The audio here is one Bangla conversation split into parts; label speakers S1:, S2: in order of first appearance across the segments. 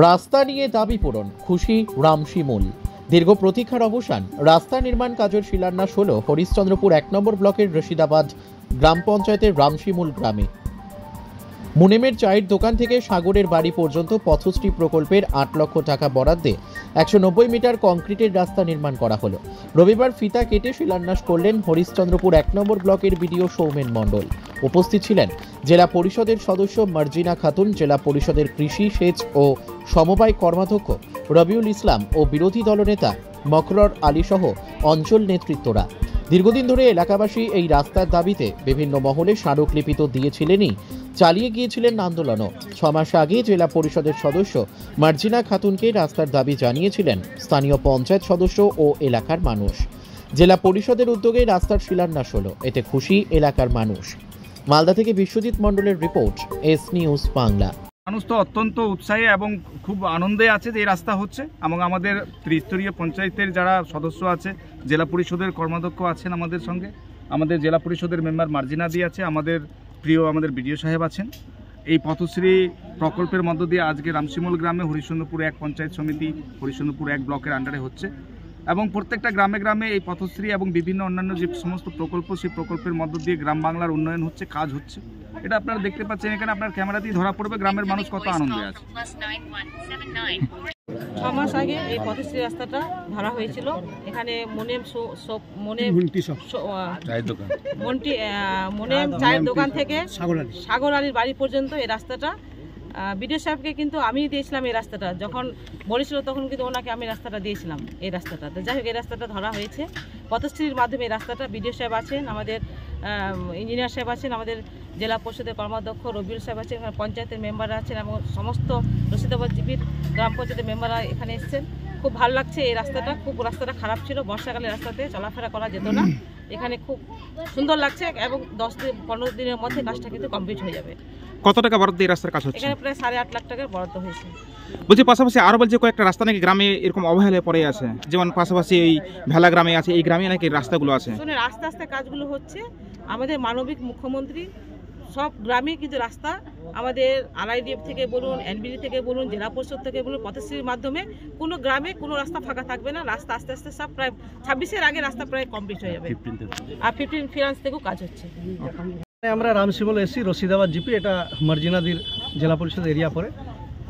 S1: রাস্তা নিয়ে দাবি পূরণ, খুশি রামশিমুল। দীর্ঘ প্রতীক্ষার অবসান। রাস্তা নির্মাণ কাজের শিলান্যাস হল হরিশ্চন্দ্রপুর 1 নম্বর ব্লকের রশিদাবাদ গ্রাম পঞ্চায়েতের রামশিমুল গ্রামে। মুনেমের চায়ের দোকান থেকে সাগরের বাড়ি পর্যন্ত পথশ্রী প্রকল্পের 8 লক্ষ টাকা বরাদ্দে 190 মিটার কংক্রিটের রাস্তা নির্মাণ করা হলো। রবিবার ফিতা কেটে শিলান্যাস করলেন হরিশ্চন্দ্রপুর 1 নম্বর ব্লকের বিডিও সৌমেন মণ্ডল। উপস্থিত ছিলেন জেলা পরিষদের সদস্য মার্জিনা খাতুন, জেলা পরিষদের কৃষি, সেচ ও সমবায় কর্মাধ্যক্ষ রবিউল ইসলাম ও বিরোধী দলনেতা মকরর আলী সহ অঞ্চল নেতৃত্বরা। দীর্ঘদিন ধরে এলাকাবাসী এই রাস্তার দাবিতে বিভিন্ন মহলে স্মারকলিপি তো দিয়েছিলেনই, চালিয়ে গিয়েছিলেন আন্দোলনও। 6 মাস আগে জেলা পরিষদের সদস্য মার্জিনা খাতুনকে রাস্তার দাবি জানিয়েছিলেন স্থানীয় পঞ্চায়েত সদস্য ও এলাকার মানুষ। জেলা পরিষদের উদ্যোগে রাস্তার শিলান্যাস হলো, এতে খুশি এলাকার মানুষ। মালদা থেকে বিশ্বজিৎ মণ্ডলের রিপোর্ট, এস নিউজ বাংলা।
S2: মানুষ তো অত্যন্ত উৎসাহী এবং খুব আনন্দে আছে যে এই রাস্তা হচ্ছে, এবং আমাদের ত্রিস্তরীয় পঞ্চায়েতের যারা সদস্য আছে, জেলা পরিষদের কর্মাধ্যক্ষ আছেন আমাদের সঙ্গে, আমাদের জেলা পরিষদের মেম্বার মার্জিনা দি আছে, আমাদের বিডিও সাহেব আছেন। এই পথশ্রী প্রকল্পের মধ্য দিয়ে আজকে রামশিমুল গ্রামে হরিশ্চন্দ্রপুর 1 পঞ্চায়েত সমিতি, হরিশ্চন্দ্রপুর 1 ব্লকের আন্ডারে হচ্ছে, এবং প্রত্যেকটা গ্রামে গ্রামে এই পথশ্রী এবং বিভিন্ন অন্যান্য যে সমস্ত প্রকল্প, সেই প্রকল্পের মধ্য দিয়ে গ্রাম বাংলার উন্নয়ন হচ্ছে, কাজ হচ্ছে। এটা আপনারা দেখতে পাচ্ছেন, এখানে আপনার ক্যামেরাতেই ধরা পড়বে গ্রামের মানুষ কত আনন্দে আছে।
S3: 6 মাস আগে এই পথশ্রী রাস্তাটা ধরা হয়েছিল। এখানে মুনেম চায়ের দোকান থেকে সাগর আলীর বাড়ি পর্যন্ত এই রাস্তাটা বিডিও সাহেবকে কিন্তু আমি দিয়েছিলাম। এই রাস্তাটা যখন বলেছিল তখন কিন্তু ওনাকে আমি রাস্তাটা দিয়েছিলাম, এই রাস্তাটা। তো যাই হোক, এই রাস্তাটা ধরা হয়েছে পথশ্রীর মাধ্যমে। এই রাস্তাটা বিডিও সাহেব আছেন, আমাদের ইঞ্জিনিয়ার সাহেব আছেন, আমাদের জেলা পরিষদের কর্মাধ্যক্ষ রবিউল সাহেব আছেন, এখানে পঞ্চায়েতের মেম্বাররা আছেন, এবং সমস্ত রশিদাবাদ জিপির গ্রাম পঞ্চায়েতের মেম্বাররা এখানে এসেছেন। খুব ভালো লাগছে এই রাস্তাটা। রাস্তাটা খারাপ ছিল, বর্ষাকালে রাস্তাতে চলাফেরা করা যেত না। এখানে খুব সুন্দর লাগছে, এবং 10-15 দিনের মধ্যে কাজটা কিন্তু কমপ্লিট হয়ে যাবে।
S4: কত টাকা বরাদ্দ এই রাস্তার কাজ হচ্ছে?
S3: এখানে প্রায় 8.5 লাখ টাকার বরাদ্দ হয়েছে।
S4: বলছি, পাশাপাশি আরো বলছে কয়েকটা রাস্তা নাকি গ্রামে এরকম অবহেলায় পড়ে আছে, যেমন পাশাপাশি এই ভেলা গ্রামে আছে, এই গ্রামে নাকি রাস্তাগুলো আছে।
S3: শুনুন, আস্তে আস্তে কাজগুলো হচ্ছে। আমাদের মানবিক মুখ্যমন্ত্রী সব গ্রামে কিন্তু রাস্তা, আমাদের আরআইডিএফ থেকে বলুন, এনবিডি থেকে বলুন, জেলা পরিষদ থেকে বলুন, পথশ্রীর মাধ্যমে কোনো গ্রামে কোনো রাস্তা ফাঁকা থাকবে না। রাস্তা আস্তে আস্তে সব প্রায় 26-এর আগে রাস্তা প্রায় কমপ্লিট হয়ে যাবে। আর 15 ফিনান্স থেকেও কাজ হচ্ছে।
S5: আমরা রামশিমুল এসি রশিদাবাদ জিপি, এটা মার্জিনাদির জেলা পরিষদ এরিয়া পড়ে।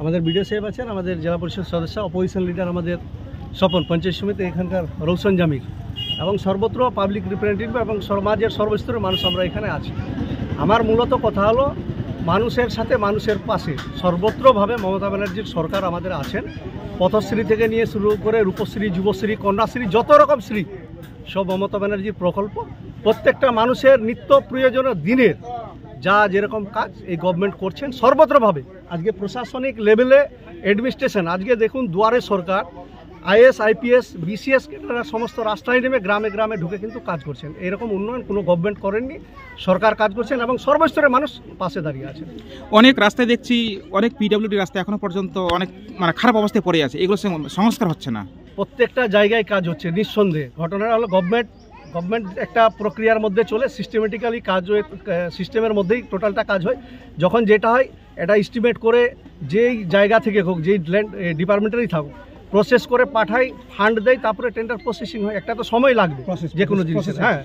S5: আমাদের বিডিও সাহেব আছেন, আমাদের জেলা পরিষদ সদস্য, অপোজিশন লিডার আমাদের স্বপন, পঞ্চায়েত সমিতি এখানকার রৌশন জামির, এবং সর্বত্র পাবলিক রিপ্রেজেন্টেটিভ এবং সমাজের সর্বস্তরের মানুষ আমরা এখানে আছি। আমার মূলত কথা হলো মানুষের সাথে, মানুষের পাশে। সর্বত্রভাবে মমতা ব্যানার্জির সরকার আমাদের আছেন। পথশ্রী থেকে নিয়ে শুরু করে রূপশ্রী, যুবশ্রী, কন্যাশ্রী, যত রকম শ্রী সব মমতা ব্যানার্জির প্রকল্প। প্রত্যেকটা মানুষের নিত্য প্রয়োজনীয় দিনের যা যেরকম কাজ এই গভর্নমেন্ট করছেন সর্বত্রভাবে। আজকে প্রশাসনিক লেভেলে অ্যাডমিনিস্ট্রেশন, আজকে দেখুন দুয়ারে সরকার, আইএস, আইপিএস, বিসিএস ক্যাডাররা সমস্ত রাস্তায় নেমে গ্রামে গ্রামে ঢুকে কিন্তু কাজ করছেন। এরকম উন্নয়ন কোনো গভর্নমেন্ট করেননি, সরকার কাজ করছেন, এবং সর্বস্তরের মানুষ পাশে দাঁড়িয়ে আছেন।
S4: অনেক রাস্তায় দেখছি, অনেক পিডব্লিউডি রাস্তা এখনো পর্যন্ত অনেক খারাপ অবস্থায় পড়ে আছে, এগুলো সংস্কার হচ্ছে না।
S5: প্রত্যেকটা জায়গায় কাজ হচ্ছে নিঃসন্দেহে। ঘটনাটা হলো গভর্নমেন্ট একটা প্রক্রিয়ার মধ্যে চলে, সিস্টেমেটিক্যালি কাজ হয়ে, সিস্টেমের মধ্যেই টোটালটা কাজ হয়। যখন যেটা হয় এটা এস্টিমেট করে, যেই জায়গা থেকে হোক, যেই ল্যান্ড ডিপার্টমেন্টেরই থাকুক, প্রসেস করে পাঠাই, ফান্ড দেয়, তারপরে টেন্ডার প্রসেসিং হয়। একটা তো সময় লাগবে যে কোনো জিনিসের। হ্যাঁ,